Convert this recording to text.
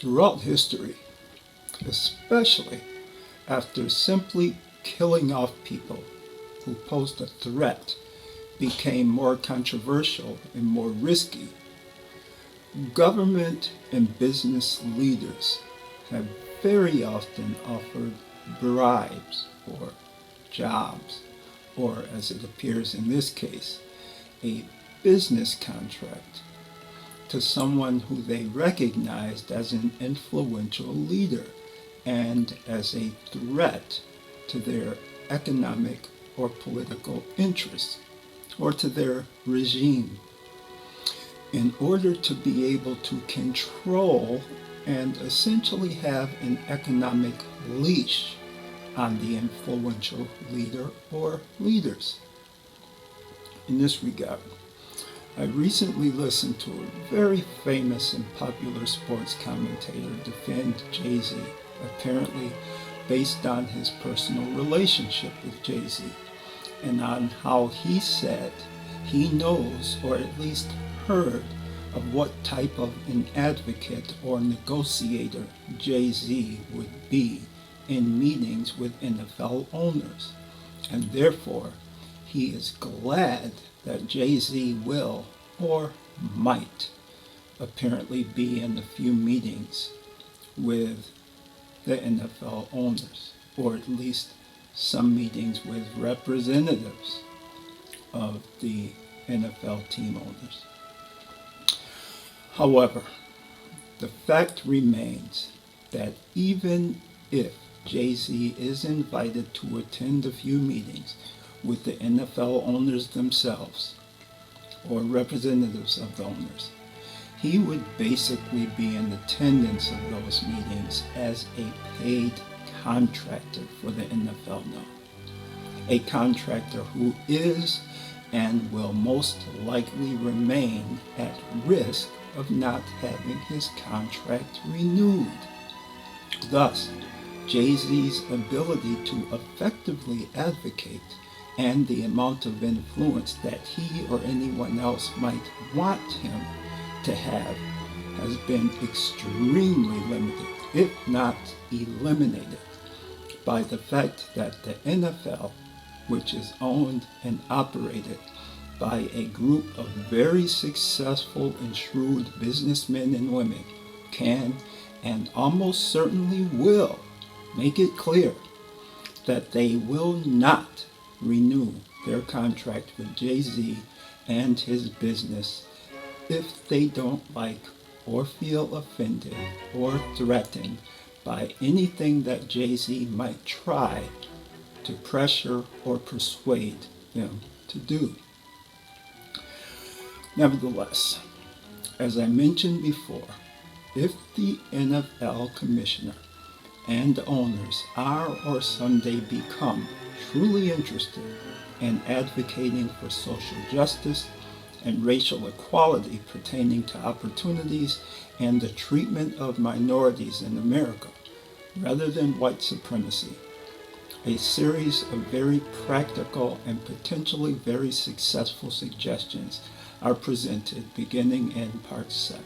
Throughout history, especially after simply killing off people who posed a threat became more controversial and more risky, government and business leaders have very often offered bribes or jobs, or as it appears in this case, a business contract to someone who they recognized as an influential leader and as a threat to their economic or political interests or to their regime, in order to be able to control and essentially have an economic leash on the influential leader or leaders. In this regard, I recently listened to a very famous and popular sports commentator defend JayZ, apparently based on his personal relationship with JayZ, and on how he said he knows, or at least heard, of what type of an advocate or negotiator JayZ would be in meetings with NFL owners, and therefore he is glad that JayZ will, or might, apparently be in a few meetings with the NFL owners, or at least some meetings with representatives of the NFL team owners. However, the fact remains that even if JayZ is invited to attend a few meetings with the NFL owners themselves, or representatives of the owners, he would basically be in attendance of those meetings as a paid contractor for the NFL now. A contractor who is and will most likely remain at risk of not having his contract renewed. Thus, JayZ's ability to effectively advocate and the amount of influence that he or anyone else might want him to have has been extremely limited, if not eliminated, by the fact that the NFL, which is owned and operated by a group of very successful and shrewd businessmen and women, can and almost certainly will make it clear that they will not renew their contract with JayZ and his business if they don't like or feel offended or threatened by anything that JayZ might try to pressure or persuade them to do. Nevertheless, as I mentioned before, if the NFL commissioner and owners are or someday become truly interested in advocating for social justice and racial equality pertaining to opportunities and the treatment of minorities in America, rather than white supremacy, a series of very practical and potentially very successful suggestions are presented beginning in Part 7.